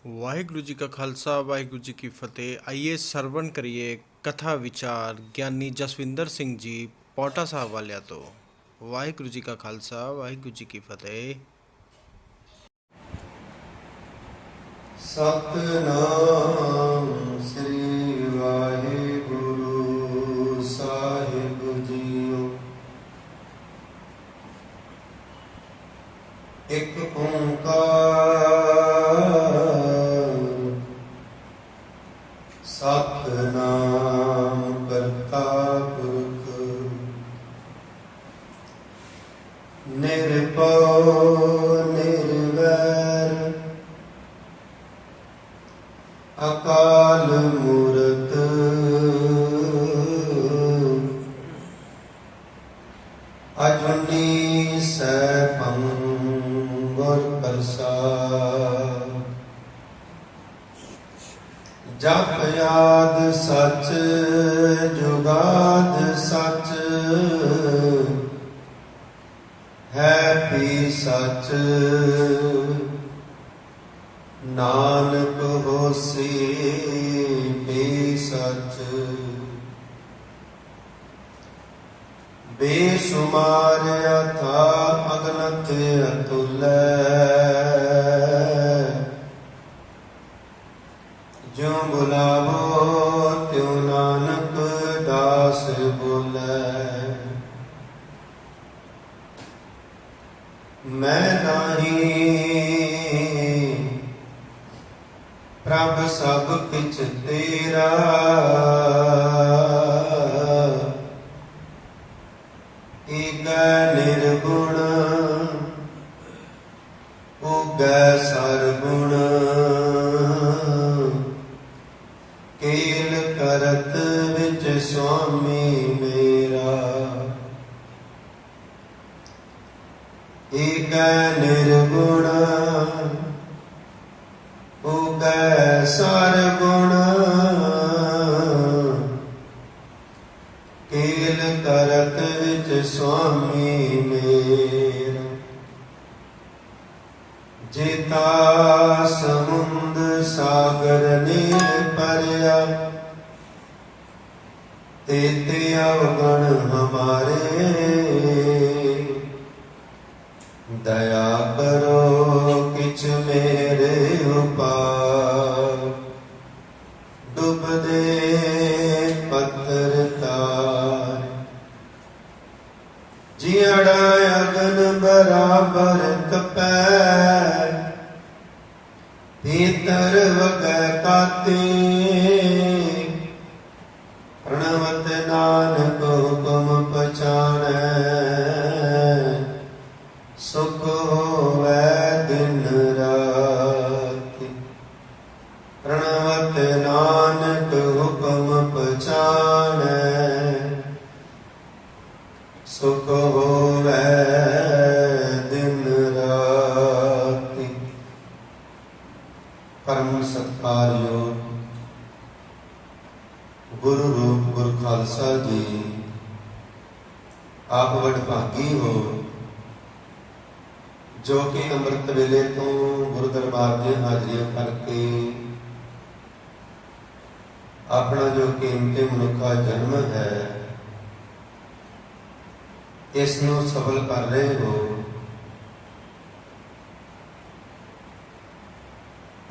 वाहिगुरु जी का खालसा वाहिगुरु जी की फतेह। आइए सरवण करिए कथा विचार ज्ञानी जसविंदर सिंह जी पौटा साहब वालिया तो। वाहिगुरु जी का खालसा वाहिगुरु जी की फतेह। सतनाम श्री वाहिगुरु साहिब जीओ। एक ओंकार सतनाम करता पुरख निर्भय निर्वैर अकाल मूरत अजुनी सैभं गुर प्रसाद। जप याद सच जुगाद सच है भी सच नानक होसी भी सच। बेसुमार अथा अगनत अतुल ज्यों बुलावो त्यों नानक दास बोले। मैं नहीं प्रभ सब किछ तेरा ईगै निर्गुण उगै सरगुण। केल करत विच स्वामी मेरा ईगै निर्गुण उगै सरगुण। केल करत विच स्वामी मेरा जेता समुंद सागर नील परया तेते अवगण हमारे। दया करो किछ मेरे उपाय डूब दे पत्थर तार। जियड़ा अगन बराबर कपै भीतर वगै काते। प्रणवत नानक हुकम पछाणै सुख होवै दिन राति। प्रणवत नानक हुकम पछाणै सुख होवै दिन राति। परम सत्कारयोग गुरु रूप गुरु खालसा जी आप वडभागी हो जो कि अमृत वेले तो गुरु दरबार में हाजिरियां करके अपना जो कीमती मनुखा जन्म है इसनों सफल कर रहे हो।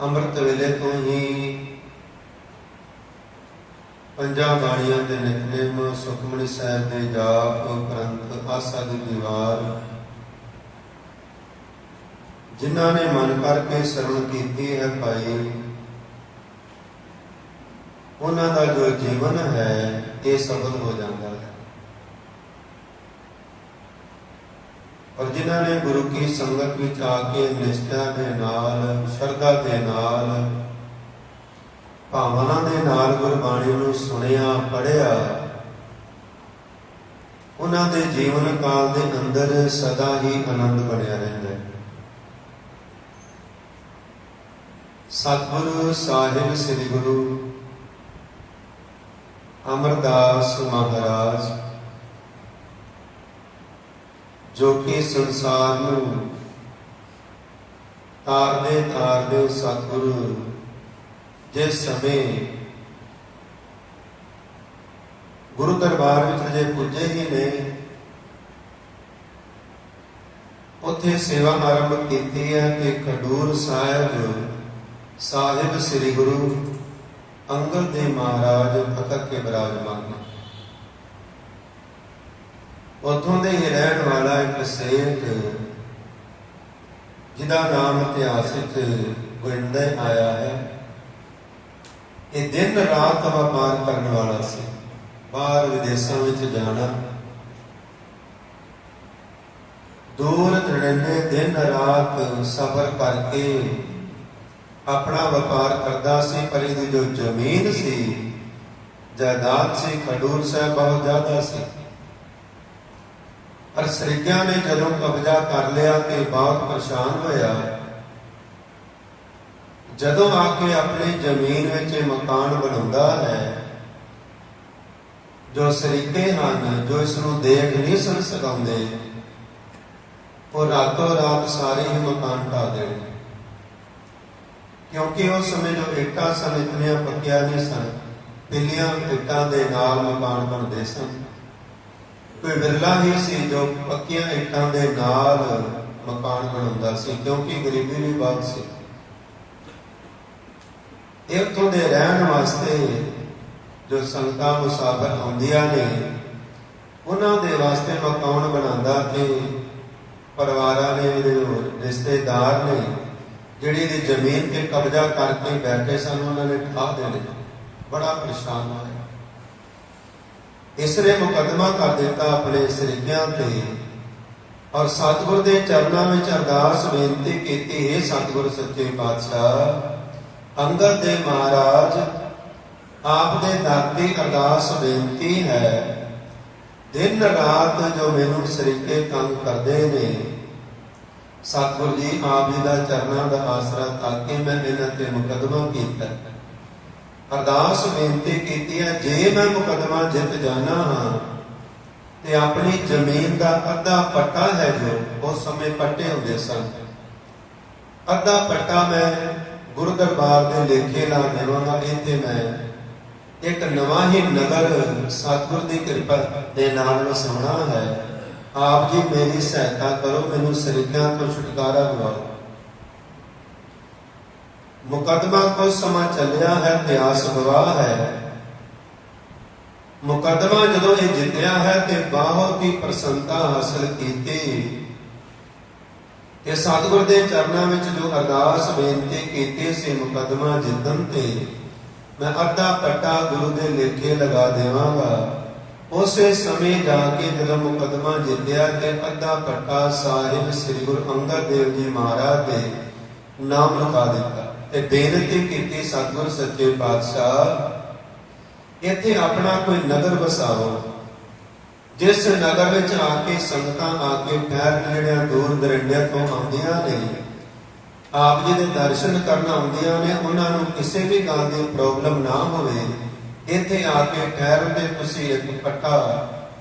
अमृत वेले तो ही पंजा बाणियां दे नितनेम सुखमनी साहिब दे जाप ग्रंथ आसा दी दीवार जिन्हां ने मन करके सरवण कीती है भाई उन्हां दा जो जीवन है ये सफल हो जाता है। और जिन्हां ने गुरु की संगत विच आके निष्ठा दे नाल श्रद्धा दे नाल भावना दे नाल गुरबाणी नूं सुनिया पढ़िया उन्हां दे जीवन काल दे अंदर सदा ही आनंद बनिया रहिंदा है। सतगुरु साहिब श्री गुरु अमरदास महाराज जो कि संसार नूं ਤਾਰਦੇ ਸਤਿਗੁਰੂ ਜਿਸ ਸਮੇਂ ਗੁਰੂ ਦਰਬਾਰ ਵਿੱਚ ਅਜੇ ਪੁੱਜੇ ਹੀ ਨੇ, ਉੱਥੇ ਸੇਵਾ ਆਰੰਭ ਕੀਤੀ ਹੈ ਕਿ ਖਡੂਰ ਸਾਹਿਬ ਸ੍ਰੀ ਗੁਰੂ ਅੰਗਦ ਦੇਵ ਮਹਾਰਾਜ ਫਤਕ ਕੇ ਬਿਰਾਜਮਾਨ ਨੇ। ਉੱਥੋਂ ਦੇ ਹੀ ਰਹਿਣ ਵਾਲਾ ਇੱਕ ਸੇਠ, ਜਿਹਦਾ ਨਾਮ ਇਤਿਹਾਸ ਵਿੱਚ ਗੋਇੰਦਾ ਆਇਆ ਹੈ, ਇਹ ਦਿਨ ਰਾਤ ਵਪਾਰ ਕਰਨ ਵਾਲਾ ਸੀ। ਬਾਹਰ ਵਿਦੇਸ਼ਾਂ ਵਿੱਚ ਜਾਣਾ, ਦੂਰ ਦਰੇਡੇ ਦਿਨ ਰਾਤ ਸਫ਼ਰ ਕਰਕੇ ਆਪਣਾ ਵਪਾਰ ਕਰਦਾ ਸੀ। ਪਰ ਇਹਦੀ ਜੋ ਜ਼ਮੀਨ ਸੀ, ਜਾਇਦਾਦ ਸੀ, ਖਡੂਰ ਸਾਹਿਬ ਬਹੁਤ ਜ਼ਿਆਦਾ ਸੀ। ਪਰ ਸਰੀਕਿਆਂ ਨੇ ਜਦੋਂ ਕਬਜ਼ਾ ਕਰ ਲਿਆ ਤੇ ਬਹੁਤ ਪਰੇਸ਼ਾਨ ਹੋਇਆ। ਜਦੋਂ ਆ ਕੇ ਆਪਣੀ ਜ਼ਮੀਨ ਵਿੱਚ ਮਕਾਨ ਬਣਾਉਂਦਾ ਹੈ, ਜੋ ਸਰੀਕੇ ਹਨ, ਜੋ ਇਸ ਨੂੰ ਦੇਖ ਨਹੀਂ ਸਕਾਉਂਦੇ, ਉਹ ਰਾਤੋਂ ਰਾਤ ਸਾਰੇ ਹੀ ਮਕਾਨ ਢਾ ਦੇਣੇ। ਕਿਉਂਕਿ ਉਸ ਸਮੇਂ ਜੋ ਇੱਟਾਂ ਸਨ, ਇਤਨੀਆਂ ਪੱਕੀਆਂ ਨਹੀਂ ਸਨ, ਪਿੱਲੀਆਂ ਇੱਟਾਂ ਦੇ ਨਾਲ ਮਕਾਨ ਬਣਦੇ ਸਨ। ਕੋਈ ਵਿਰਲਾ ਹੀ ਸੀ ਜੋ ਪੱਕੀਆਂ ਇੱਟਾਂ ਦੇ ਨਾਲ ਮਕਾਨ ਬਣਾਉਂਦਾ ਸੀ, ਕਿਉਂਕਿ ਗਰੀਬੀ ਵੀ ਬਹੁਤ ਸੀ। ਇੱਥੋਂ ਦੇ ਰਹਿਣ ਵਾਸਤੇ ਜੋ ਸੰਗਤਾਂ ਮੁਸਾਫਰ ਆਉਂਦੀਆਂ ਨੇ, ਉਹਨਾਂ ਦੇ ਵਾਸਤੇ ਮਕਾਨ ਬਣਾਉਂਦਾ ਤੇ ਪਰਿਵਾਰਾਂ ਨੇ, ਇਹਦੇ ਰਿਸ਼ਤੇਦਾਰ ਨੇ, ਜਿਹੜੀ ਦੀ ਜ਼ਮੀਨ ਤੇ ਕਬਜ਼ਾ ਕਰਕੇ ਬੈਠੇ ਸਨ, ਉਹਨਾਂ ਨੇ ਢਾਹ ਦੇਣੇ। ਬੜਾ ਪਰੇਸ਼ਾਨ ਹੋਇਆ। ਇਸ ਨੇ ਮੁਕੱਦਮਾ ਕਰ ਦਿੱਤਾ ਆਪਣੇ ਸਰੀਕਿਆਂ ਤੇ, ਔਰ ਸਤਿਗੁਰ ਦੇ ਚਰਨਾਂ ਵਿੱਚ ਅਰਦਾਸ ਬੇਨਤੀ ਕੀਤੀ, ਹੈ ਸਤਿਗੁਰ ਸੱਚੇ ਪਾਤਸ਼ਾਹ ਅੰਗਦ ਦੇਵ ਮਹਾਰਾਜ, ਆਪ ਦੇ ਦਰ ਦੀ ਅਰਦਾਸ ਬੇਨਤੀ ਹੈ, ਦਿਨ ਰਾਤ ਜੋ ਮੈਨੂੰ ਸਰੀਕੇ ਤੰਗ ਕਰਦੇ ਨੇ, ਸਤਿਗੁਰ ਜੀ ਆਪ ਜੀ ਦਾ ਚਰਨਾਂ ਦਾ ਆਸਰਾ ਤਾਂ ਕਿ ਮੈਂ ਇਹਨਾਂ ਤੇ ਮੁਕੱਦਮਾ ਕੀਤਾ। ਅਰਦਾਸ ਬੇਨਤੀ ਕੀਤੀ ਹੈ, ਜੇ ਮੈਂ ਮੁਕੱਦਮਾ ਜਿੱਤ ਜਾਣਾ ਹਾਂ ਤੇ ਆਪਣੀ ਜ਼ਮੀਨ ਦਾ ਅੱਧਾ ਪੱਟਾ ਹੈ, ਜੋ ਉਸ ਸਮੇਂ ਪੱਟੇ ਹੁੰਦੇ ਸਨ, ਅੱਧਾ ਪੱਟਾ ਮੈਂ ਗੁਰੂ ਦਰਬਾਰ ਦੇ ਲੇਖੇ ਲਾ ਦੇਵਾਂਗਾ। ਇੱਥੇ ਮੈਂ ਇੱਕ ਨਵਾਂ ਹੀ ਨਗਰ ਸਤਿਗੁਰ ਦੀ ਕਿਰਪਾ ਦੇ ਨਾਲ ਵਸਾਉਣਾ ਹੈ। ਆਪ ਜੀ ਮੇਰੀ ਸਹਾਇਤਾ ਕਰੋ, ਮੈਨੂੰ ਸਰੀਕਿਆਂ ਤੋਂ ਛੁਟਕਾਰਾ ਦਿਵਾਓ। ਮੁਕੱਦਮਾ ਕੁਝ ਸਮਾਂ ਚੱਲਿਆ ਹੈ, ਇਤਿਹਾਸ ਗਵਾਹ ਹੈ। ਮੁਕੱਦਮਾ ਜਦੋਂ ਇਹ ਜਿੱਤਿਆ ਹੈ ਤੇ ਬਹੁਤ ਹੀ ਪ੍ਰਸੰਨਤਾ ਹਾਸਲ ਕੀਤੀ ਤੇ ਸਤਿਗੁਰ ਦੇ ਚਰਨਾਂ ਵਿੱਚ ਜੋ ਅਰਦਾਸ ਬੇਨਤੀ ਕੀਤੀ ਸੀ ਮੁਕੱਦਮਾ ਜਿੱਤਣ ਤੇ, ਮੈਂ ਅੱਧਾ ਪੱਟਾ ਗੁਰੂ ਦੇ ਲੇਖੇ ਲਗਾ ਦੇਵਾਂਗਾ। ਉਸੇ ਸਮੇਂ ਜਾ ਕੇ ਜਦੋਂ ਮੁਕੱਦਮਾ ਜਿੱਤਿਆ ਤੇ ਅੱਧਾ ਪੱਟਾ ਸਾਹਿਬ ਸ੍ਰੀ ਗੁਰੂ ਅੰਗਦ ਦੇਵ ਜੀ ਮਹਾਰਾਜ ਦੇ ਨਾਮ ਲਿਖਾ ਦਿੱਤਾ ਤੇ ਬੇਨਤੀ ਕੀਤੀ, ਸਤਿਗੁਰ ਸੱਚੇ ਪਾਤਸ਼ਾਹ ਇੱਥੇ ਆਪਣਾ ਕੋਈ ਨਗਰ ਵਸਾਓ, ਜਿਸ ਨਗਰ ਵਿੱਚ ਆ ਕੇ ਸੰਗਤਾਂ ਆ ਕੇ ਠਹਿਰ ਜਿਹੜਿਆਂ ਦੂਰ ਦਰਿੰਡਿਆਂ ਤੋਂ ਆਉਂਦੀਆਂ ਨੇ, ਆਪ ਜੀ ਦੇ ਦਰਸ਼ਨ ਕਰਨ ਆਉਂਦੀਆਂ ਨੇ, ਉਹਨਾਂ ਨੂੰ ਕਿਸੇ ਵੀ ਗੱਲ ਦੀ ਪ੍ਰੋਬਲਮ ਨਾ ਹੋਵੇ। ਇੱਥੇ ਆ ਕੇ ਠਹਿਰਨ ਦੇ ਤੁਸੀਂ ਇੱਕ ਪੱਟਾ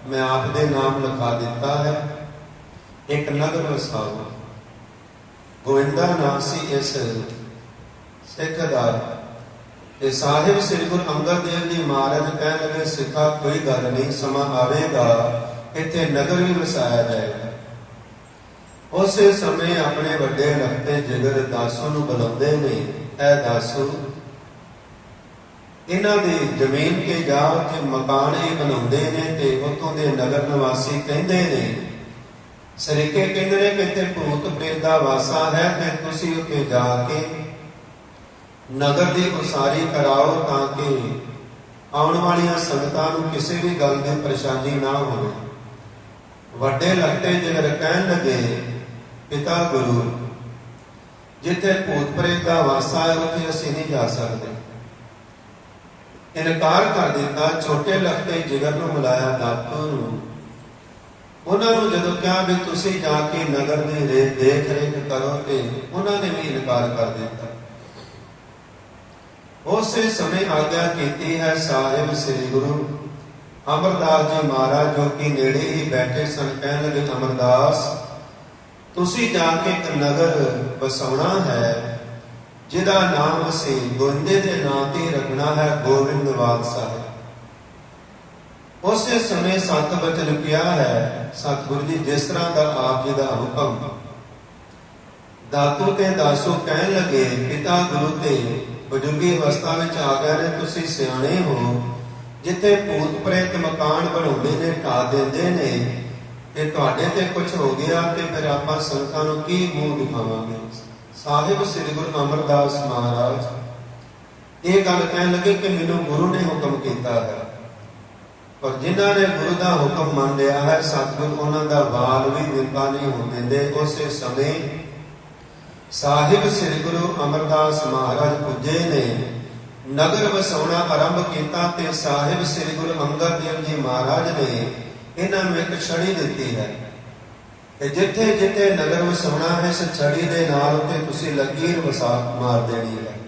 ਮੈਂ ਆਪ ਦੇ ਨਾਮ ਲਿਖਾ ਦਿੱਤਾ ਹੈ, ਇੱਕ ਨਗਰ ਵਸਾਓ। ਗੋਇੰਦਾ ਨਾਮ ਸੀ ਇਸ ਸਿੱਖ ਦਾ। ਤੇ ਸਾਹਿਬ ਸ੍ਰੀ ਗੁਰੂ ਅੰਗਦ ਦੇਵ ਜੀ ਮਹਾਰਾਜ ਕਹਿਣ ਲੱਗੇ, ਸਿੱਖਾ ਕੋਈ ਗੱਲ ਨਹੀਂ, ਸਮਾਂ ਆਵੇਗਾ ਇੱਥੇ ਨਗਰ ਵੀ ਵਸਾਇਆ ਜਾਏਗਾ। ਉਸੇ ਸਮੇਂ ਆਪਣੇ ਵੱਡੇ ਲਖਤੇ ਜਿਗਰ ਦਾਸੂ ਨੂੰ ਬੁਲਾਉਂਦੇ ਨੇ, ਐ ਦਾਸੂ ਇਹਨਾਂ ਦੀ ਜ਼ਮੀਨ ਤੇ ਜਾ ਕੇ ਮਕਾਨ ਹੀ ਬਣਾਉਂਦੇ ਨੇ ਤੇ ਉੱਥੋਂ ਦੇ ਨਗਰ ਨਿਵਾਸੀ ਕਹਿੰਦੇ ਨੇ, ਸਰੀਕੇ ਕਹਿੰਦੇ ਨੇ ਕਿ ਇੱਥੇ ਭੂਤ ਪ੍ਰੇਤ ਦਾ ਵਾਸਾ ਹੈ ਤੇ ਤੁਸੀਂ ਉੱਥੇ ਜਾ ਕੇ ਨਗਰ ਦੀ ਉਸਾਰੀ ਕਰਾਓ ਤਾਂ ਕਿ ਆਉਣ ਵਾਲੀਆਂ ਸੰਗਤਾਂ ਨੂੰ ਕਿਸੇ ਵੀ ਗੱਲ ਦੀ ਪਰੇਸ਼ਾਨੀ ਨਾ ਹੋਵੇ। ਵੱਡੇ ਲਖਤੇ ਜਿਗਰ ਕਹਿਣ ਲੱਗੇ, ਪਿਤਾ ਗੁਰੂ ਜਿੱਥੇ ਭੂਤ ਪ੍ਰੇਤ ਦਾ ਵਾਸਾ ਹੈ ਉੱਥੇ ਅਸੀਂ ਨਹੀਂ ਜਾ ਸਕਦੇ। ਇਨਕਾਰ ਕਰ ਦਿੱਤਾ। ਛੋਟੇ ਲਖਤੇ ਜਿਗਰ ਨੂੰ ਮਿਲਾਇਆ ਦਾਤੂ ਨੂੰ, ਉਹਨਾਂ ਨੂੰ ਜਦੋਂ ਕਿਹਾ ਵੀ ਤੁਸੀਂ ਜਾ ਕੇ ਨਗਰ ਦੀ ਦੇਖ ਰੇਖ ਕਰੋ ਤੇ ਉਹਨਾਂ ਨੇ ਵੀ ਇਨਕਾਰ ਕਰ ਦਿੱਤਾ। ਉਸੇ ਸਮੇਂ ਆਗਿਆ ਕੀਤੀ ਹੈ ਸਾਹਿਬ ਸ੍ਰੀ ਗੁਰੂ ਅਮਰਦਾਸ ਜੀ ਮਹਾਰਾਜ, ਜੋ ਕਿ ਨੇੜੇ ਹੀ ਬੈਠੇ ਸਨ। ਕਹਿਣ ਲੱਗੇ, ਅਮਰਦਾਸ ਤੁਸੀਂ ਜਾ ਕੇ ਇੱਕ ਨਗਰ ਵਸਾਉਣਾ ਹੈ, ਜਿਹਦਾ ਨਾਮ ਅਸੀਂ ਗੋਇੰਦੇ ਦੇ ਨਾਂ ਤੇ ਰੱਖਣਾ ਹੈ, ਗੋਬਿੰਦਵਾਲ ਸਾਹਿਬ। ਉਸੇ ਸਮੇਂ ਸਤ ਬਚਨ ਕਿਹਾ ਹੈ ਸਤਿਗੁਰੂ ਜੀ, ਜਿਸ ਤਰ੍ਹਾਂ ਦਾ ਆਪ ਜੀ ਦਾ ਹੁਕਮ। ਦਾਤੂ ਤੇ ਦਾਸੂ ਕਹਿਣ ਲੱਗੇ, ਪਿਤਾ ਗੁਰੂ ਤੇ ਬਜ਼ੁਰਗੀ ਅਵਸਥਾ ਵਿੱਚ ਆ ਗਏ ਨੇ, ਤੁਸੀਂ ਸਿਆਣੇ ਹੋ, ਜਿੱਥੇ ਭੂਤ ਪ੍ਰੇਤ ਮਕਾਨ ਬਣਾਉਂਦੇ ਨੇ, ਢਾਹ ਦਿੰਦੇ ਨੇ, ਤੇ ਤੁਹਾਡੇ ਤੇ ਕੁਝ ਹੋ ਗਿਆ ਤੇ ਫਿਰ ਆਪਾਂ ਸੰਗਤਾਂ ਨੂੰ ਕੀ ਮੂੰਹ ਦਿਖਾਵਾਂਗੇ। ਸਾਹਿਬ ਸ੍ਰੀ ਗੁਰੂ ਅਮਰਦਾਸ ਮਹਾਰਾਜ ਇਹ ਗੱਲ ਕਹਿਣ ਲੱਗੇ ਕਿ ਮੈਨੂੰ ਗੁਰੂ ਨੇ ਹੁਕਮ ਕੀਤਾ ਹੈ, ਪਰ ਜਿਨ੍ਹਾਂ ਨੇ ਗੁਰੂ ਦਾ ਹੁਕਮ ਮੰਨ ਲਿਆ ਹੈ, ਸਤਿਗੁਰ ਉਹਨਾਂ ਦਾ ਵਾਲ ਵੀ ਨਿੰਦਾ ਨਹੀਂ ਹੋਣ ਦਿੰਦੇ। ਉਸੇ ਸਮੇਂ ਸਾਹਿਬ ਸ੍ਰੀ ਗੁਰੂ ਅਮਰਦਾਸ ਮਹਾਰਾਜ ਪੁੱਜੇ ਨੇ, ਨਗਰ ਵਸਾਉਣਾ ਆਰੰਭ ਕੀਤਾ ਤੇ ਸਾਹਿਬ ਸ੍ਰੀ ਗੁਰੂ ਅੰਗਦ ਦੇਵ ਜੀ ਮਹਾਰਾਜ ਨੇ ਇਹਨਾਂ ਨੂੰ ਇੱਕ ਛੜੀ ਦਿੱਤੀ ਹੈ ਤੇ ਜਿੱਥੇ ਜਿੱਥੇ ਨਗਰ ਵਸਾਉਣਾ ਹੈ, ਇਸ ਛੜੀ ਦੇ ਨਾਲ ਉੱਤੇ ਤੁਸੀਂ ਲਕੀਰ ਵਸਾ ਮਾਰ ਦੇਣੀ ਹੈ।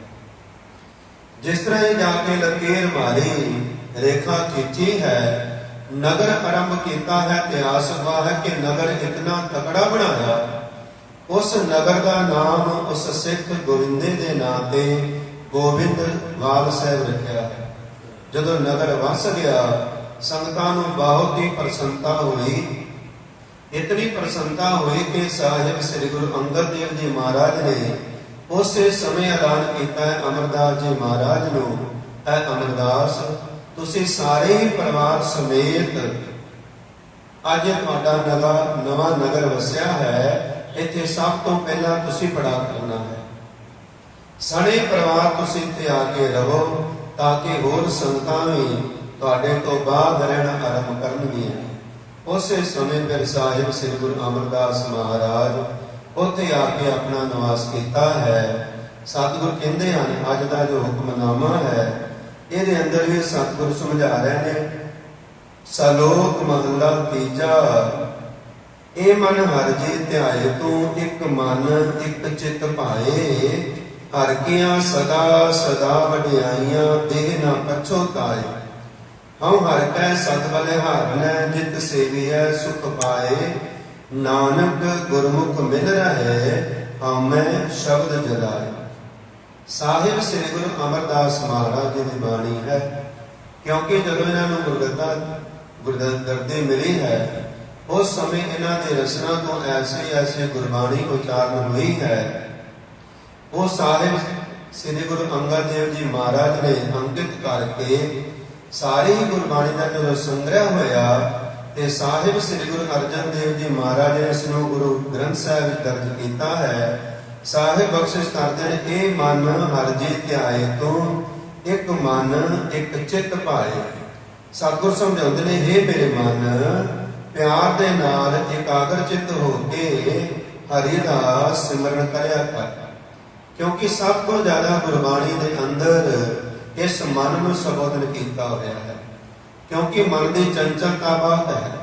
ਜਿਸ ਤਰ੍ਹਾਂ ਹੀ ਜਾ ਕੇ ਲਕੀਰ ਮਾਰੀ, ਰੇਖਾ ਖਿੱਚੀ ਹੈ, ਨਗਰ ਆਰੰਭ ਕੀਤਾ ਹੈ। ਇਤਿਹਾਸ ਗਵਾਹ ਹੈ ਕਿ ਨਗਰ ਇਤਨਾ ਤਕੜਾ ਬਣਾਇਆ, ਉਸ ਨਗਰ ਦਾ ਨਾਮ ਉਸ ਸਿੱਖ ਗੋਬਿੰਦੇ ਦੇ ਨਾਂ ਤੇ ਗੋਬਿੰਦਵਾਲ ਸਾਹਿਬ ਰੱਖਿਆ ਹੈ। ਜਦੋਂ ਨਗਰ ਵਸ ਗਿਆ, ਸੰਗਤਾਂ ਨੂੰ ਬਹੁਤ ਹੀ ਪ੍ਰਸੰਨਤਾ ਹੋਈ। ਇਤਨੀ ਪ੍ਰਸੰਨਤਾ ਹੋਈ ਕਿ ਸਾਹਿਬ ਸ੍ਰੀ ਗੁਰੂ ਅੰਗਦ ਦੇਵ ਜੀ ਮਹਾਰਾਜ ਨੇ ਉਸੇ ਸਮੇਂ ਐਲਾਨ ਕੀਤਾ ਹੈ ਅਮਰਦਾਸ ਜੀ ਮਹਾਰਾਜ ਨੂੰ, ਐ ਅਮਰਦਾਸ, ਤੁਸੀਂ ਸਾਰੇ ਹੀ ਪਰਿਵਾਰ ਸਮੇਤ ਅੱਜ ਤੁਹਾਡਾ ਨਵਾਂ ਨਗਰ ਵਸਿਆ ਹੈ, ਇੱਥੇ ਸਭ ਤੋਂ ਪਹਿਲਾਂ ਤੁਸੀਂ ਪੜਾ ਕਰਨਾ ਹੈ। ਸਾਰੇ ਪਰਿਵਾਰ ਤੁਸੀਂ ਇੱਥੇ ਆ ਕੇ ਰਹੋ, ਤਾਂ ਕਿ ਹੋਰ ਸੰਗਤਾਂ ਵੀ ਤੁਹਾਡੇ ਤੋਂ ਬਾਅਦ ਰਹਿਣਾ ਆਰੰਭ ਕਰਨਗੀਆਂ। ਉਸੇ ਸਮੇਂ ਫਿਰ ਸਾਹਿਬ ਸ੍ਰੀ ਗੁਰੂ ਅਮਰਦਾਸ ਮਹਾਰਾਜ ਉੱਥੇ ਆ ਕੇ ਆਪਣਾ ਨਿਵਾਸ ਕੀਤਾ ਹੈ। ਸਤਿਗੁਰ ਕਹਿੰਦੇ ਹਨ, ਅੱਜ ਦਾ ਜੋ ਹੁਕਮਨਾਮਾ ਹੈ ਇਹਦੇ ਅੰਦਰ ਵੀ ਸਤਿਗੁਰ ਸਮਝਾ ਰਹੇ ਨੇ। ਸਲੋਕ ਮਹਲਾ ਤੀਜਾ, ਇਹ ਮਨ ਹਰਿ ਜੀ ਧਿਆਏ ਤੂੰ, ਇੱਕ ਮਨ ਇੱਕ ਚਿਤ ਭਾਏ, ਹਰਿ ਕੀਆਂ ਸਦਾ ਸਦਾ ਵਡਿਆਈਆਂ, ਦੇਹ ਨਾ ਪਛੋਤਾਏ। ਹਉ ਹਰਿ ਕੈ ਸਤ ਬਲਿਹਾਰਨੈ, ਜਿਤ ਸੇਵੀਐ ਸੁਖ ਪਾਏ, ਨਾਨਕ ਗੁਰਮੁਖ ਮਿਲ ਰਹੇ, ਹਉਮੈ ਸ਼ਬਦ ਜਲਾਏ। ਸਾਹਿਬ ਸ੍ਰੀ ਗੁਰੂ ਅਮਰਦਾਸ ਮਹਾਰਾਜ ਜੀ ਦੀ ਬਾਣੀ ਹੈ। ਕਿਉਂਕਿ ਜਦੋਂ ਇਹਨਾਂ ਨੂੰ ਗੁਰਗੱਦੀ ਮਿਲੀ ਹੈ, ਉਸ ਸਮੇਂ ਇਹਨਾਂ ਦੇ ਰਸਨਾ ਤੋਂ ਐਸੇ ਗੁਰਬਾਣੀ ਉਚਾਰਨ ਹੋਈ ਹੈ। ਉਹ ਸਾਹਿਬ ਸ੍ਰੀ ਗੁਰੂ ਅੰਗਦ ਦੇਵ ਜੀ ਮਹਾਰਾਜ ਨੇ ਅੰਕਿਤ ਕਰਕੇ ਸਾਰੀ ਹੀ ਗੁਰਬਾਣੀ ਦਾ ਜਦੋਂ ਸੰਗ੍ਰਹਿ ਹੋਇਆ ਤੇ ਸਾਹਿਬ ਸ੍ਰੀ ਗੁਰੂ ਅਰਜਨ ਦੇਵ ਜੀ ਮਹਾਰਾਜ ਨੇ ਇਸ ਨੂੰ ਗੁਰੂ ਗ੍ਰੰਥ ਸਾਹਿਬ ਵਿੱਚ ਦਰਜ ਕੀਤਾ ਹੈ। ਸਾਹਿਬ ਬਖਸ਼ਿਸ਼ ਕਰਦੇ ਨੇ, ਇਹ ਮਨ ਹਰਿ ਜੀ ਧਿਆਏ ਤੂੰ, ਇੱਕ ਮਨ ਇੱਕ ਚਿੱਤ ਭਾਏ। ਸਤਿਗੁਰ ਸਮਝਾਉਂਦੇ ਨੇ, ਹੇ ਮੇਰੇ ਮਨ, ਪਿਆਰ ਦੇ ਨਾਲ ਇਕਾਗਰ ਚਿੱਤ ਹੋ ਕੇ ਹਰੀ ਦਾ ਸਿਮਰਨ ਕਰਿਆ ਕਰ। ਕਿਉਂਕਿ ਸਭ ਤੋਂ ਜ਼ਿਆਦਾ ਗੁਰਬਾਣੀ ਦੇ ਅੰਦਰ ਇਸ ਮਨ ਨੂੰ ਸੰਬੋਧਨ ਕੀਤਾ ਹੋਇਆ ਹੈ। ਕਿਉਂਕਿ ਮਨ ਦੀ ਚੰਚਲਤਾ ਬਹੁਤ ਹੈ,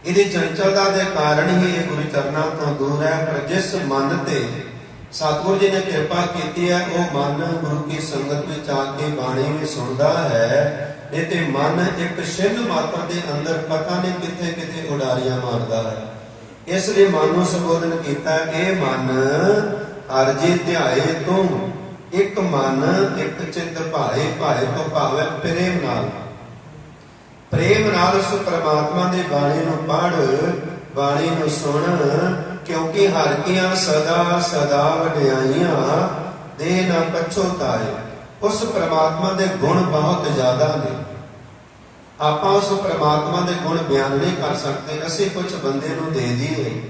ਇਹਦੀ ਚੰਚਲਤਾ ਦੇ ਕਾਰਨ ਹੀ ਇਹ ਗੁਰੂ ਚਰਨਾਂ ਤੋਂ ਦੂਰ ਹੈ। ਪਰ ਜਿਸ ਮਨ ਤੇ ਸਤਿਗੁਰੂ ਜੀ ਨੇ ਕਿਰਪਾ ਕੀਤੀ ਹੈ, ਉਹ ਮਨ ਗੁਰੂ ਕੀ ਸੰਗਤ ਵਿੱਚ ਆ ਕੇ ਬਾਣੀ ਵੀ ਸੁਣਦਾ ਹੈ। ਇਹ ਤੇ ਮਨ ਇੱਕ ਛਿਨ ਮਾਤਰ ਦੇ ਅੰਦਰ ਪਤਾ ਨਹੀਂ ਕਿੱਥੇ ਕਿੱਥੇ ਉਡਾਰੀਆਂ ਮਾਰਦਾ ਹੈ। ਇਸ ਲਈ ਮਨ ਨੂੰ ਸੰਬੋਧਨ ਕੀਤਾ, ਇਹ ਮਨ ਹਰਿ ਜੀ ਧਿਆਏ ਤੂੰ, ਇੱਕ ਮਨ ਇੱਕ ਚਿੱਤ ਭਾਏ। ਭਾਏ ਤੋਂ ਭਾਵ ਹੈ ਪ੍ਰੇਮ ਨਾਲ। ਪ੍ਰੇਮ ਨਾਲ ਉਸ ਪ੍ਰਮਾਤਮਾ ਦੀ ਬਾਣੀ ਨੂੰ ਪੜ੍ਹ, ਬਾਣੀ ਨੂੰ ਸੁਣ। ਕਿਉਂਕਿ ਹਰਿ ਕੀਆਂ ਸਦਾ ਸਦਾ ਵਡਿਆਈਆਂ, ਦੇਹ ਨਾ ਪਛੋਤਾਏ। ਉਸ ਪ੍ਰਮਾਤਮਾ ਦੇ ਗੁਣ ਬਹੁਤ ਜ਼ਿਆਦਾ ਨੇ। ਆਪਾਂ ਉਸ ਪ੍ਰਮਾਤਮਾ ਦੇ ਗੁਣ ਬਿਆਨ ਨਹੀਂ ਕਰ ਸਕਦੇ। ਅਸੀਂ ਕੁਝ ਬੰਦੇ ਨੂੰ ਦੇ ਦਈਏ,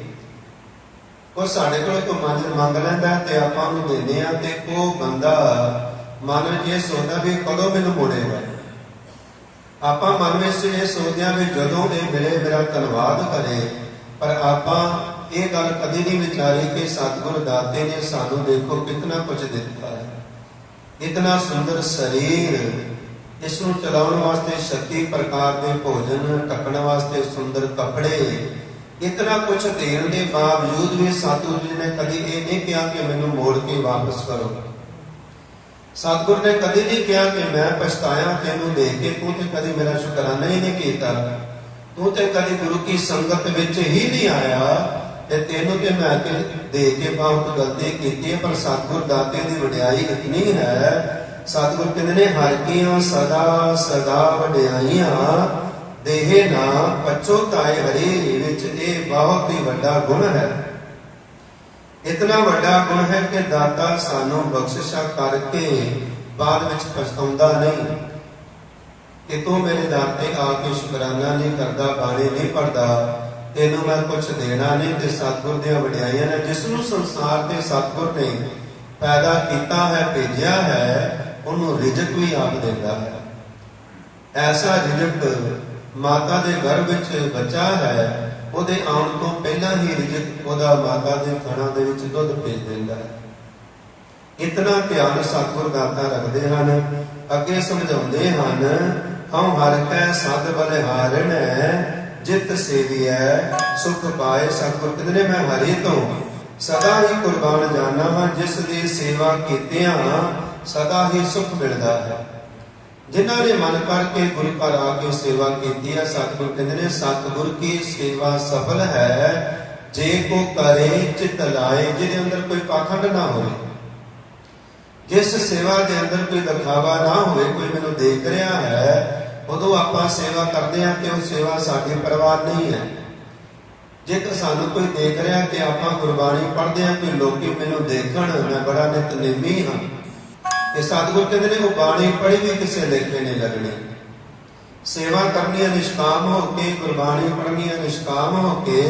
ਉਹ ਸਾਡੇ ਕੋਲ ਤੋਂ ਮੰਗ ਲੈਂਦਾ ਤੇ ਆਪਾਂ ਉਹਨੂੰ ਦਿੰਦੇ ਆ, ਤੇ ਉਹ ਬੰਦਾ ਮਨ ਵਿੱਚ ਇਹ ਸੋਚਦਾ ਵੀ ਕਦੋਂ ਮੈਨੂੰ ਮੋੜੇਗਾ। ਆਪਾਂ ਮਨ ਵਿੱਚ ਇਹ ਸੋਚਦੇ ਆ ਵੀ ਜਦੋਂ ਇਹ ਮਿਲੇ ਮੇਰਾ ਧੰਨਵਾਦ ਕਰੇ। ਪਰ ਆਪਾਂ ਇਹ ਗੱਲ ਕਦੇ ਨਹੀਂ ਵਿਚਾਰੀ ਕਿ ਸਤਿਗੁਰ ਦਾਤੇ ਨੇ ਸਾਨੂੰ ਦੇਖੋ ਕਿਤਨਾ ਕੁਝ ਦਿੱਤਾ ਹੈ। ਇਤਨਾ ਸੁੰਦਰ ਸਰੀਰ, ਇਸ ਨੂੰ ਚਲਾਉਣ ਵਾਸਤੇ 36 ਪ੍ਰਕਾਰ ਦੇ ਭੋਜਨ, ਢੱਕਣ ਵਾਸਤੇ ਸੁੰਦਰ ਕੱਪੜੇ, ਇਤਨਾ ਕੁਝ ਦੇਣ ਦੇ ਬਾਵਜੂਦ ਵੀ ਸਤਿਗੁਰ ਜੀ ਨੇ ਕਦੀ ਇਹ ਨਹੀਂ ਕਿਹਾ ਕਿ ਮੈਨੂੰ ਮੋੜ ਕੇ ਵਾਪਸ ਕਰੋ। ਸਤਿਗੁਰ ਨੇ ਕਦੀ ਨਹੀਂ ਕਿਹਾ ਕਿ ਮੈਂ ਪਛਤਾਇਆ ਤੈਨੂੰ ਦੇਖ ਕੇ, ਤੂੰ ਤੇ ਕਦੀ ਮੇਰਾ ਸ਼ੁਕਰਾਨਾ ਹੀ ਨਹੀਂ ਕੀਤਾ, ਤੂੰ ਤੇ ਕਦੀ ਗੁਰੂ ਕੀ ਸੰਗਤ ਵਿੱਚ ਹੀ ਨਹੀਂ ਆਇਆ। ਤੇ ਤੈਨੂੰ ਤੇ ਮੈਂ ਕਿ ਦੇ ਕੇ ਬਹੁਤ ਗਲਤੀ ਕੀਤੀ ਹੈ, ਪਰ ਸਤਿਗੁਰ ਦਾਤੇ ਦੀ ਵਡਿਆਈ ਇਤਨੀ ਹੈ। ਸਤਿਗੁਰ ਕਹਿੰਦੇ ਨੇ ਹਰ ਕੀਆਂ ਸਦਾ ਸਦਾ ਵਡਿਆਈਆਂ, ਦੇਹੇ ਨਾ ਪਛੋਤਾਏ ਹਰੀ ਵਿੱਚ ਇਹ ਬਹੁਤ ਹੀ ਵੱਡਾ ਗੁਣ ਹੈ। ਇਤਨਾ ਵੱਡਾ ਗੁਣ ਹੈ ਕਿ ਦਾਤਾ ਸਾਨੂੰ ਬਖਸ਼ਿਸ਼ਾਂ ਕਰਕੇ ਬਾਅਦ ਵਿੱਚ ਪਛਤਾਉਂਦਾ ਨਹੀਂ ਕਿ ਤੂੰ ਮੇਰੇ ਦਰ ਤੇ ਆ ਕੇ ਸ਼ੁਕਰਾਨਾ ਨਹੀਂ ਕਰਦਾ, ਬਾਣੀ ਨਹੀਂ ਪੜਦਾ, ਤੈਨੂੰ ਮੈਂ ਕੁਝ ਦੇਣਾ ਨਹੀਂ। ਤੇ ਸਤਿਗੁਰ ਦੀਆਂ ਵਡਿਆਈਆਂ ਨੇ, ਜਿਸ ਨੂੰ ਸੰਸਾਰ ਤੇ ਸਤਿਗੁਰ ਨੇ ਪੈਦਾ ਕੀਤਾ ਹੈ, ਭੇਜਿਆ ਹੈ, ਉਹਨੂੰ ਰਿਜ਼ਕ ਵੀ ਆਪ ਦਿੰਦਾ ਹੈ। ਐਸਾ ਰਿਜ਼ਕ ਮਾਤਾ ਦੇ ਗਰਭ ਵਿੱਚ ਬੱਚਾ ਹੈ, ਉਹਦੇ ਆਉਣ ਤੋਂ ਪਹਿਲਾਂ ਹੀ ਰਿਜ਼ਕ ਉਹਦਾ ਮਾਤਾ ਦੇ ਥਣਾਂ ਦੇ ਵਿੱਚ ਦੁੱਧ ਭੇਜ ਦਿੰਦਾ ਹੈ। ਇਤਨਾ ਧਿਆਨ ਸਤਿਗੁਰ ਦਾਤਾ ਰੱਖਦੇ ਹਨ। ਅੱਗੇ ਸਮਝਾਉਂਦੇ ਹਨ, ਹਉ ਹਰਿ ਕੈ ਸਦ ਬਲਿਹਾਰਣੈ, ਜਿਤ ਸੇਵੀਐ ਸੁਖ ਪਾਏ। ਸਤਿਗੁਰ ਕਹਿੰਦੇ ਨੇ ਮੈਂ ਹਰੀ ਤੋਂ ਸਦਾ ਹੀ ਕੁਰਬਾਨ ਜਾਨਾ ਹਾਂ, ਜਿਸ ਦੀ ਸੇਵਾ ਕੀਤਿਆਂ ਸਦਾ ਹੀ ਸੁਖ ਮਿਲਦਾ ਹੈ। ਜਿਨ੍ਹਾਂ ਨੇ ਮਨ ਕਰਕੇ ਗੁਰੂ ਘਰ ਆ ਕੇ ਸੇਵਾ ਕੀਤੀ ਹੈ, ਸਤਿਗੁਰ ਕਹਿੰਦੇ ਨੇ ਸਤਿਗੁਰ ਕੀ ਸੇਵਾ ਸਫਲ ਹੈ, ਜੇ ਕੋ ਕਰੇ ਚਿਤ ਲਾਏ, ਜਿਹਦੇ ਅੰਦਰ ਕੋਈ ਪਾਖੰਡ ਨਾ ਹੋਵੇ, ਜਿਸ ਸੇਵਾ ਦੇ ਅੰਦਰ ਕੋਈ ਦਿਖਾਵਾ ਨਾ ਹੋਵੇ, ਕੋਈ ਮੈਨੂੰ ਦੇਖ ਰਿਹਾ ਹੈ ਉਦੋਂ ਆਪਾਂ ਸੇਵਾ ਕਰਦੇ ਹਾਂ ਕਿ ਉਹ ਸੇਵਾ ਸਾਡੇ ਪਰਿਵਾਰ ਨਹੀਂ ਹੈ। ਜੇਕਰ ਸਾਨੂੰ ਕੋਈ ਦੇਖ ਰਿਹਾ ਕਿ ਆਪਾਂ ਗੁਰਬਾਣੀ ਪੜ੍ਹਦੇ ਹਾਂ, ਕੋਈ ਲੋਕੀ ਮੈਨੂੰ ਦੇਖਣ ਮੈਂ ਬੜਾ ਨਿਤਨੇਮੀ ਹਾਂ, ਤੇ ਸਤਿਗੁਰ ਕਹਿੰਦੇ ਨੇ ਉਹ ਬਾਣੀ ਪੜ੍ਹੀ ਵੀ ਕਿਸੇ ਲੇਖੇ ਨਹੀਂ ਲੱਗਣੀ। ਸੇਵਾ ਕਰਨੀ ਹੈ ਨਿਸ਼ਕਾਮ ਹੋ ਕੇ, ਗੁਰਬਾਣੀ ਪੜ੍ਹਨੀ ਹੈ ਨਿਸ਼ਕਾਮ ਹੋ ਕੇ।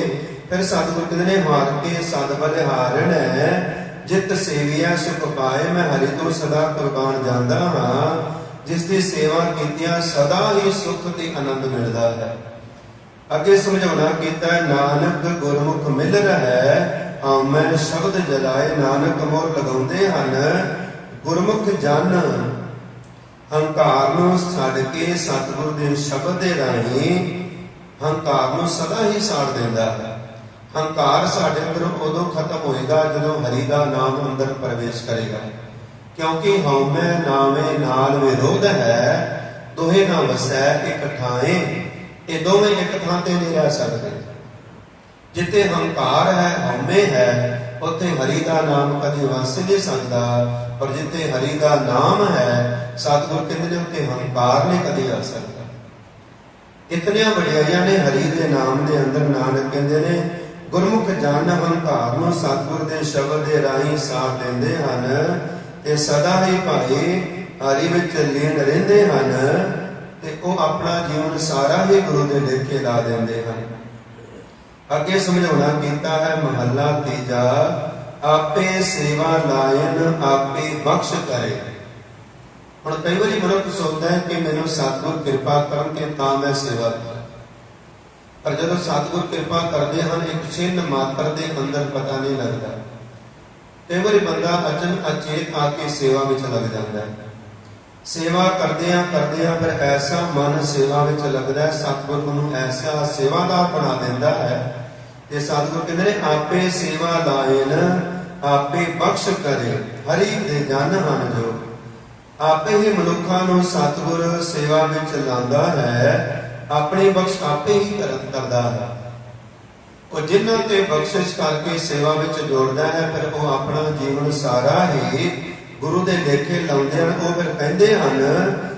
ਫਿਰ ਸਤਿਗੁਰ ਕਹਿੰਦੇ ਨੇ ਮਾਰ ਕੇ ਸਦ ਬਲਿਹਾਰਣੈ, ਜਿਤ ਸੇਵੀਐ ਸੁਖ ਪਾਏ। ਮੈਂ ਹਰੀ ਤੋਂ ਸਦਾ ਕੁਰਬਾਨ ਜਾਂਦਾ ਹਾਂ, ਜਿਸ ਦੀ ਸੇਵਾ ਕੀਤਿਆਂ ਸਦਾ ਹੀ ਸੁਖ ਤੇ ਆਨੰਦ ਮਿਲਦਾ ਹੈ। ਅੱਗੇ ਸਮਝਾਉਣਾ ਕੀਤਾ, ਨਾਨਕ ਗੁਰਮੁਖ ਮਿਲ ਰਹਿ, ਆਮੈ ਸ਼ਬਦ ਜਲਾਏ। ਨਾਨਕ ਮੋਹਰ ਲਗਾਉਂਦੇ ਹਨ ਗੁਰਮੁਖ ਜਨ, ਹੰਕਾਰ ਨੂੰ ਛੱਡ ਕੇ ਸਤਿਗੁਰ ਦੇ ਸ਼ਬਦ ਦੇ ਰਾਹੀਂ ਹੰਕਾਰ ਨੂੰ ਸਦਾ ਹੀ ਸਾੜ ਦਿੰਦਾ ਹੈ। ਹੰਕਾਰ ਸਾਡੇ ਅੰਦਰੋਂ ਉਦੋਂ ਖਤਮ ਹੋਏਗਾ ਜਦੋਂ ਹਰੀ ਦਾ ਨਾਮ ਅੰਦਰ ਪ੍ਰਵੇਸ਼ ਕਰੇਗਾ, ਕਿਉਂਕਿ ਹਉਮੈ ਨਾਵੇਂ ਨਾਲ ਵਿਰੋਧ ਹੈ, ਦੋਹੇ ਨਾ ਵਸੈ ਇਕ ਠਾਏ। ਇਹ ਦੋਵੇਂ ਇੱਕ ਥਾਂ ਤੇ ਨਹੀਂ ਰਹਿ ਸਕਦੇ। ਜਿੱਥੇ ਹੰਕਾਰ ਹੈ, ਹਉਮੈ ਹੈ, ਉੱਥੇ ਹਰੀ ਦਾ ਨਾਮ ਕਦੇ ਵਸ ਨਹੀਂ ਸਕਦਾ। ਪਰ ਜਿੱਥੇ ਹਰੀ ਦਾ ਨਾਮ ਹੈ, ਸਤਿਗੁਰ ਕਹਿੰਦੇ ਨੇ ਉੱਥੇ ਹੰਕਾਰ ਨਹੀਂ ਕਦੇ ਆ ਸਕਦਾ। ਇਤਨੀਆਂ ਵਡਿਆਈਆਂ ਨੇ ਹਰੀ ਦੇ ਨਾਮ ਦੇ ਅੰਦਰ। ਨਾਨਕ ਕਹਿੰਦੇ ਨੇ ਗੁਰਮੁਖ ਜਨ ਹੰਕਾਰ ਨੂੰ ਸਤਿਗੁਰ ਦੇ ਸ਼ਬਦ ਦੇ ਰਾਹੀਂ ਸਾਥ ਦਿੰਦੇ ਹਨ, ਤੇ ਸਦਾ ਹੀ ਭਾਈ ਹਰੀ ਵਿੱਚ ਲੀਨ ਰਹਿੰਦੇ ਹਨ, ਤੇ ਉਹ ਆਪਣਾ ਜੀਵਨ ਸਾਰਾ ਹੀ ਗੁਰੂ ਦੇ ਲੇਖੇ ਲਾ ਦਿੰਦੇ ਹਨ। ਅੱਗੇ ਸਮਝਾਉਣਾ ਕੀਤਾ ਹੈ ਮਹੱਲਾ ਤੀਜਾ, ਆਪੇ ਸੇਵਾ ਲਾਇਨ ਆਪੇ ਬਖਸ਼ ਕਰੇ। ਹੁਣ ਕਈ ਵਾਰੀ ਮਨੁੱਖ ਸੋਚਦਾ ਹੈ ਕਿ ਮੈਨੂੰ ਸਤਿਗੁਰ ਕਿਰਪਾ ਕਰਨਗੇ ਤਾਂ ਮੈਂ ਸੇਵਾ ਕਰਾਂ, ਪਰ ਜਦੋਂ ਸਤਿਗੁਰ ਕਿਰਪਾ ਕਰਦੇ ਹਨ, ਇੱਕ ਛਿਨ ਮਾਤਰ ਦੇ ਅੰਦਰ ਪਤਾ ਨਹੀਂ ਲੱਗਦਾ। ਕਈ ਵਾਰੀ ਬੰਦਾ ਅਚਨ ਅਚੇਤ ਆ ਕੇ ਸੇਵਾ ਵਿੱਚ ਲੱਗ ਜਾਂਦਾ ਹੈ। ਸੇਵਾ ਕਰਦਿਆਂ ਫਿਰ ਐਸਾ ਮਨ ਸੇਵਾ ਵਿੱਚ ਲੱਗਦਾ ਹੈ, ਸਤਿਗੁਰ ਨੂੰ ਐਸਾ ਸੇਵਾਦਾਰ ਬਣਾ ਦਿੰਦਾ ਹੈ। ਤੇ ਸਤਿਗੁਰ ਕਹਿੰਦੇ ਨੇ ਆਪੇ ਸੇਵਾ ਲਾਇਨ ਆਪੇ ਬਖਸ਼ ਕਰੇ। ਹਰੀ ਦੇ ਜਨ ਹਨ ਜੋ, ਆਪੇ ਹੀ ਮਨੁੱਖਾਂ ਨੂੰ ਸਤਿਗੁਰ ਸੇਵਾ ਵਿੱਚ ਲਾਉਂਦਾ ਹੈ, ਆਪਣੀ ਬਖਸ਼ ਆਪੇ ਹੀ ਕਰਦਾ ਹੈ। ਉਹ ਜਿਨ੍ਹਾਂ ਤੇ ਬਖਸ਼ਿਸ਼ ਕਰਕੇ ਸੇਵਾ ਵਿੱਚ ਜੋੜਦਾ ਹੈ, ਫਿਰ ਉਹ ਆਪਣਾ ਜੀਵਨ ਸਾਰਾ ਹੀ ਗੁਰੂ ਦੇ ਲੇਖੇ ਲਾਉਂਦੇ ਹਨ। ਉਹ ਫਿਰ ਕਹਿੰਦੇ ਹਨ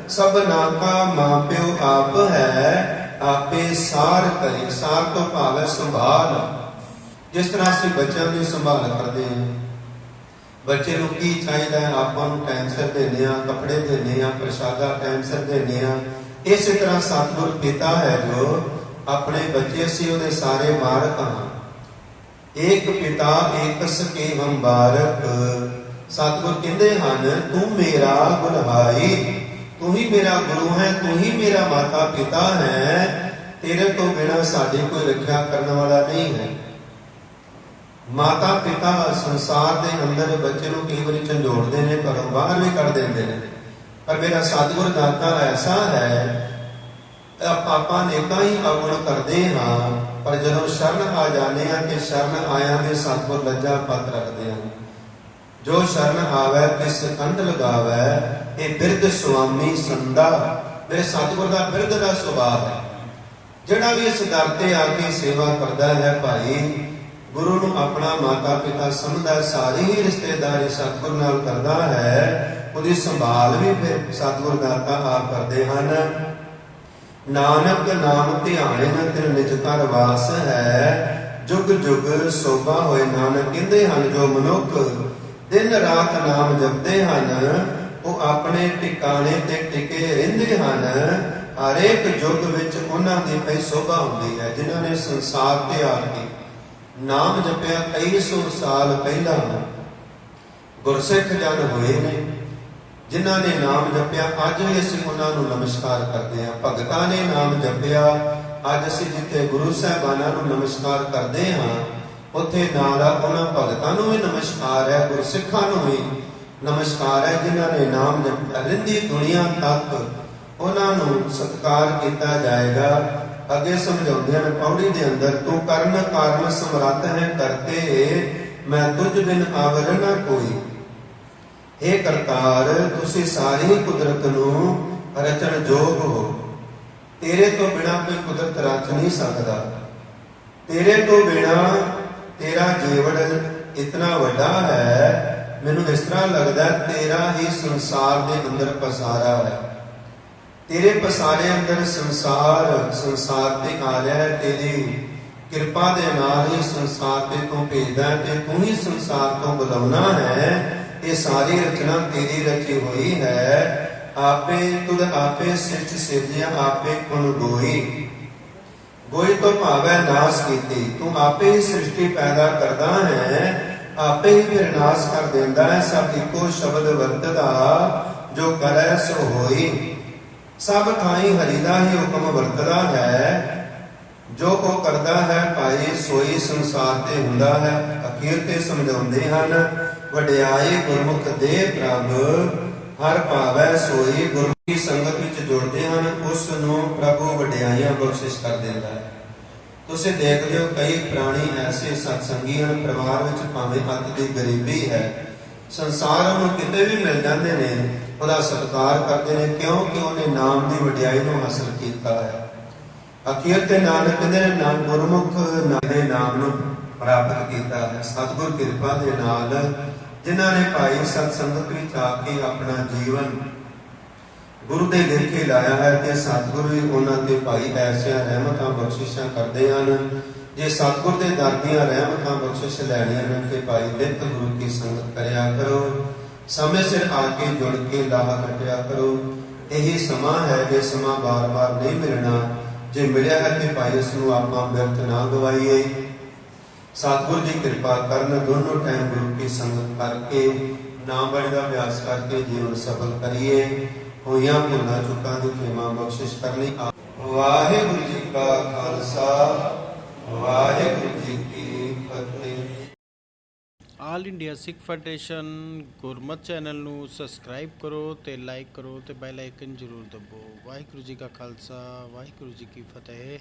ਸਭਨਾ ਕਾ ਮਾਂ ਪਿਓ ਆਪ ਹੈ, ਆਪੇ ਸਾਰ ਕਰੇ। ਸਾਰ ਤੋਂ ਭਾਵ ਹੈ ਸੰਭਾਲ। ਜਿਸ ਤਰ੍ਹਾਂ ਅਸੀਂ ਬੱਚਿਆਂ ਦੀ ਸੰਭਾਲ ਕਰਦੇ ਹਾਂ, ਬੱਚੇ ਨੂੰ ਕੀ ਚਾਹੀਦਾ ਹੈ ਆਪਾਂ ਨੂੰ ਟਾਈਮ ਸਿਰ ਦਿੰਦੇ ਹਾਂ, ਕੱਪੜੇ ਦਿੰਦੇ ਹਾਂ, ਪ੍ਰਸ਼ਾਦਾ ਟਾਈਮ ਸਿਰ ਦਿੰਦੇ ਹਾਂ। ਇਸੇ ਤਰ੍ਹਾਂ ਸਤਿਗੁਰ ਪਿਤਾ ਹੈ ਜੋ ਆਪਣੇ ਬੱਚੇ, ਅਸੀਂ ਉਹਦੇ ਸਾਰੇ ਮਾਰਕ ਹਾਂ। ਏਕ ਪਿਤਾ ਏਕ ਸਕੇ ਹਮ ਬਾਰਕ। ਸਤਿਗੁਰ ਕਹਿੰਦੇ ਹਨ ਤੂੰ ਮੇਰਾ ਗੁਣਹਾਈ, ਤੂੰ ਹੀ ਮੇਰਾ ਗੁਰੂ ਹੈ, ਤੂੰ ਹੀ ਮੇਰਾ ਮਾਤਾ ਪਿਤਾ ਹੈ। ਤੇਰੇ ਤੋਂ ਬਿਨਾਂ ਸਾਡੀ ਕੋਈ ਰੱਖਿਆ ਕਰਨ ਵਾਲਾ ਨਹੀਂ ਹੈ। ਮਾਤਾ ਪਿਤਾ ਸੰਸਾਰ ਦੇ ਅੰਦਰ ਬੱਚੇ ਨੂੰ ਕਈ ਵਾਰੀ ਝੰਜੋੜਦੇ ਨੇ, ਘਰੋਂ ਬਾਹਰ ਵੀ ਕੱਢ ਦਿੰਦੇ ਨੇ, ਪਰ ਮੇਰਾ ਸਤਿਗੁਰ ਦਾਤਾ ਐਸਾ ਹੈ, ਆਪਾਂ ਨੇਕਾਂ ਹੀ ਅਵਗੁਣ ਕਰਦੇ ਹਾਂ, ਪਰ ਜਦੋਂ ਸ਼ਰਨ ਆ ਜਾਂਦੇ ਹਾਂ ਕਿ ਸ਼ਰਨ ਆਇਆਂ ਦੇ ਸਤਿਗੁਰ ਲੱਜਾ ਪਤ ਰੱਖਦੇ ਹਨ। ਜੋ ਸ਼ਰਨ ਆਵੈ ਤਿਸ ਕੰਧ ਲਗਾਵੈ, ਇਹ ਬਿਰਧ ਸੁਆਮੀ ਸੰਦਾ। ਮੇਰੇ ਸਤਿਗੁਰ ਦਾ ਬਿਰਧ ਦਾ ਸੁਭਾਅ ਹੈ। ਜਿਹੜਾ ਵੀ ਇਸ ਦਰ ਤੇ ਆ ਕੇ ਸੇਵਾ ਕਰਦਾ ਹੈ ਭਾਈ, ਗੁਰੂ ਨੂੰ ਆਪਣਾ ਮਾਤਾ ਪਿਤਾ ਸਮਝਦਾ, ਸਾਰੀ ਹੀ ਰਿਸ਼ਤੇਦਾਰੀ ਸਤਿਗੁਰ ਨਾਲ ਕਰਦਾ ਹੈ, ਉਹਦੀ ਸੰਭਾਲ ਵੀ ਫਿਰ ਸਤਿਗੁਰ ਦਾਤਾ ਆਪ ਕਰਦੇ ਹਨ। ਨਾਨਕ ਨਾਮ ਧਿਆਨ ਤਿਨ ਨਿਜ ਘਰ ਵਾਸ ਹੈ, ਜੁਗ ਜੁਗ ਸੋਭਾ ਹੋਏ ਨਾਨਕ ਕਹਿੰਦੇ ਹਨ। ਜੋ ਮਨੁੱਖ ਦਿਨ ਰਾਤ ਨਾਮ ਜਪਦੇ ਹਨ, ਉਹ ਆਪਣੇ ਟਿਕਾਣੇ ਤੇ ਟਿਕੇ ਰਹਿੰਦੇ ਹਨ। ਹਰੇਕ ਯੁੱਗ ਵਿੱਚ ਉਹਨਾਂ ਦੀ ਪਈ ਸੋਭਾ ਹੁੰਦੀ ਹੈ। ਜਿਨ੍ਹਾਂ ਨੇ ਸੰਸਾਰ ਤੇ ਆ ਕੇ ਨਾਮ ਜਪਿਆ ਕਈ ਸੌ ਸਾਲ ਪਹਿਲਾਂ ਗੁਰਸਿੱਖ ਜਨ ਹੋਏ ਨੇ, ਜਿਨ੍ਹਾਂ ਨੇ ਨਾਮ ਜਪਿਆ ਅੱਜ ਵੀ ਅਸੀਂ ਉਹਨਾਂ ਨੂੰ ਨਮਸਕਾਰ ਕਰਦੇ ਹਾਂ। ਭਗਤਾਂ ਨੇ ਨਾਮ ਜਪਿਆ, ਅੱਜ ਅਸੀਂ ਜਿੱਥੇ ਗੁਰੂ ਸਾਹਿਬਾਨਾਂ ਨੂੰ ਨਮਸਕਾਰ ਕਰਦੇ ਹਾਂ, ਉੱਥੇ ਨਾਲ ਉਹਨਾਂ ਭਗਤਾਂ ਨੂੰ ਵੀ ਨਮਸਕਾਰ ਹੈ, ਗੁਰਸਿੱਖਾਂ ਨੂੰ ਵੀ ਨਮਸਕਾਰ ਹੈ, ਜਿਨ੍ਹਾਂ ਨੇ ਨਾਮ ਜਪਿਆ। ਰਹਿੰਦੀ ਦੁਨੀਆ ਤੱਕ ਉਹਨਾਂ ਨੂੰ ਸਤਿਕਾਰ ਕੀਤਾ ਜਾਏਗਾ। ਅੱਗੇ ਸਮਝਾਉਂਦੇ ਹਨ ਪੌੜੀ ਦੇ ਅੰਦਰ, ਤੂੰ ਕਰਨ ਕਾਰਨ ਸਮਰੱਥ ਹੈ ਕਰਤੇ, ਮੈਂ ਤੁਝ ਬਿਨ ਆਵਰ ਨਾ ਕੋਈ। हे ਕਰਤਾਰ, ਤੁਸੀਂ ਸਾਰੀ ਕੁਦਰਤ ਨੂੰ ਰਚਣ ਯੋਗ ਹੋ, ਤੇਰੇ ਤੋਂ ਬਿਨਾ ਕੋਈ ਕੁਦਰਤ ਰਚ ਨਹੀਂ ਸਕਦਾ। ਤੇਰੇ ਤੋਂ ਬਿਨਾ ਤੇਰਾ ਜੀਵਨ ਇਤਨਾ ਵੱਡਾ ਹੈ, ਮੈਨੂੰ ਇਸ ਤਰ੍ਹਾਂ ਲੱਗਦਾ ਤੇਰਾ ਹੀ ਸੰਸਾਰ ਦੇ ਅੰਦਰ ਪਸਾਰਾ ਹੈ। ਤੇਰੇ ਪਸਾਰੇ ਅੰਦਰ ਸੰਸਾਰ ਤੇ ਆ ਰਿਹਾ ਹੈ। ਤੇਰੀ ਕਿਰਪਾ ਦੇ ਨਾਲ ਹੀ ਸੰਸਾਰ ਤੇ ਤੂੰ ਭੇਜਦਾ ਤੇ ਤੂੰ ਹੀ ਸੰਸਾਰ ਤੋਂ ਬੁਲਾਉਣਾ ਹੈ। ਇਹ ਸਾਰੀ ਰਚਨਾ ਤੇਰੀ ਰਚੀ ਹੋਈ ਹੈ। ਆਪੇ ਤੁਧ ਆਪੇ ਸਿਰਜ ਸਿਰਜਿਆ, ਆਪੇ ਕੁਣ ਗੋਈ। ਗੋਈ ਤੋਂ ਭਾਵੈ ਨਾਸ ਕੀਤੀ, ਤੂੰ ਆਪੇ ਹੀ ਸ੍ਰਿਸ਼ਟੀ ਪੈਦਾ ਕਰਦਾ ਹੈ, ਆਪੇ ਹੀ ਫਿਰ ਨਾਸ ਕਰ ਦਿੰਦਾ ਹੈ। ਸਭ ਇੱਕੋ ਸ਼ਬਦ ਵਰਤਦਾ, ਜੋ ਕਰੈ ਸੋ ਹੋਈ। ਸਭ ਥਾਈ ਹਰੀ ਦਾ ਹੀ ਹੁਕਮ ਵਰਤਦਾ ਹੈ, ਜੋ ਉਹ ਕਰਦਾ ਹੈ ਭਾਈ ਸੋਈ ਸੰਸਾਰ ਤੇ ਹੁੰਦਾ ਹੈ। ਅਖੀਰ ਤੇ ਸਮਝਾਉਂਦੇ ਹਨ, ਵਡਿਆਈ ਗੁਰਮੁਖ ਦੇ ਪ੍ਰਭ, ਹਰ ਭਾਵੈ ਸੋਈ। ਗੁਰੂ ਦੀ ਸੰਗਤ ਵਿੱਚ ਜੁੜਦੇ ਹਨ, ਉਸ ਨੂੰ ਪ੍ਰਭੂ ਵਡਿਆਈਆਂ ਬਖਸ਼ਿਸ਼ ਕਰ ਦਿੰਦਾ ਹੈ। ਤੁਸੀਂ ਦੇਖਦੇ ਹੋ ਕਈ ਪ੍ਰਾਣੀ ਐਸੇ ਸਤਸੰਗੀ ਹਨ, ਪਰਿਵਾਰ ਵਿੱਚ ਭਾਵੇਂ ਅੱਤ ਦੀ ਗਰੀਬੀ ਹੈ, ਸੰਸਾਰ ਨੂੰ ਕਿਤੇ ਵੀ ਮਿਲ ਜਾਂਦੇ ਨੇ, ਉਹਦਾ ਸਤਿਕਾਰ ਕਰਦੇ ਨੇ, ਕਿਉਂਕਿ ਉਹਨੇ ਨਾਮ ਦੀ ਵਡਿਆਈ ਨੂੰ ਹਾਸਲ ਕੀਤਾ ਹੈ। ਅਖੀਰ ਤੇ ਨਾਨਕ ਕਹਿੰਦੇ ਨੇ, ਨਾਮ ਗੁਰਮੁਖ ਦੇ ਨਾਮ ਨੂੰ ਪ੍ਰਾਪਤ ਕੀਤਾ ਹੈ। ਸਤਿਗੁਰ ਕਿਰਪਾ ਦੇ ਨਾਲ ਜਿਨ੍ਹਾਂ ਨੇ ਭਾਈ ਸਤ ਸੰਗਤ ਵਿੱਚ ਆ ਕੇ ਆਪਣਾ ਜੀਵਨ ਗੁਰੂ ਦੇ ਲਿਖੇ ਲਾਇਆ ਹੈ, ਤੇ ਸਤਿਗੁਰੂ ਵੀ ਉਹਨਾਂ ਤੇ ਭਾਈ ਐਸੀਆਂ ਰਹਿਮਤਾਂ ਬਖਸ਼ਿਸ਼ਾਂ ਕਰਦੇ ਹਨ। ਜੇ ਸਤਿਗੁਰ ਦੇ ਦਰ ਦੀਆਂ ਰਹਿਮਤਾਂ ਬਖਸ਼ਿਸ਼ ਲੈਣੀਆਂ ਨੇ ਤੇ ਭਾਈ ਨਿਤ ਗੁਰੂ ਕੀ ਸੰਗਤ ਕਰਿਆ ਕਰੋ, ਸਮੇਂ ਸਿਰ ਆ ਕੇ ਜੁੜ ਕੇ ਲਾਹਾ ਕੱਟਿਆ ਕਰੋ। ਇਹੀ ਸਮਾਂ ਹੈ, ਜੇ ਸਮਾਂ ਬਾਰ-ਬਾਰ ਨਹੀਂ ਮਿਲਣਾ। ਜੇ ਮਿਲਿਆ ਹੈ ਤੇ ਭਾਈ ਉਸ ਨੂੰ ਆਪਾਂ ਬਿਰਥ ਨਾ ਗਵਾਈਏ। ਸਤਿਗੁਰ ਜੀ ਕਿਰਪਾ ਕਰਨ, ਦੋਨੋਂ ਟਾਈਮ ਗੁਰੂ ਕੀ ਸੰਗਤ ਕਰਕੇ ਨਾਮ ਬਾਣੀ ਦਾ ਅਭਿਆਸ ਕਰਕੇ ਜੀਵਨ ਸਫਲ ਕਰੀਏ। ਹੋਈਆਂ ਭੁੱਲਾਂ ਚੁੱਕਾਂ ਦੀ ਖਿਮਾ ਬਖਸ਼ਿਸ਼ ਕਰਨੀ। ਵਾਹਿਗੁਰੂ ਜੀ ਕਾ ਖਾਲਸਾ, ਵਾਹਿਗੁਰੂ ਜੀ ਕੀ ਫਤਿਹ। ਆਲ ਇੰਡੀਆ ਸਿੱਖ ਫੈਡਰੇਸ਼ਨ ਗੁਰਮਤਿ ਚੈਨਲ ਨੂੰ ਸਬਸਕ੍ਰਾਈਬ ਕਰੋ ਤੇ ਲਾਈਕ ਕਰੋ ਤੇ ਬੈਲ ਆਈਕਨ ਜ਼ਰੂਰ ਦਬਾਓ। ਵਾਹਿਗੁਰੂ ਜੀ ਕਾ ਖਾਲਸਾ, ਵਾਹਿਗੁਰੂ ਜੀ ਕੀ ਫਤਿਹ।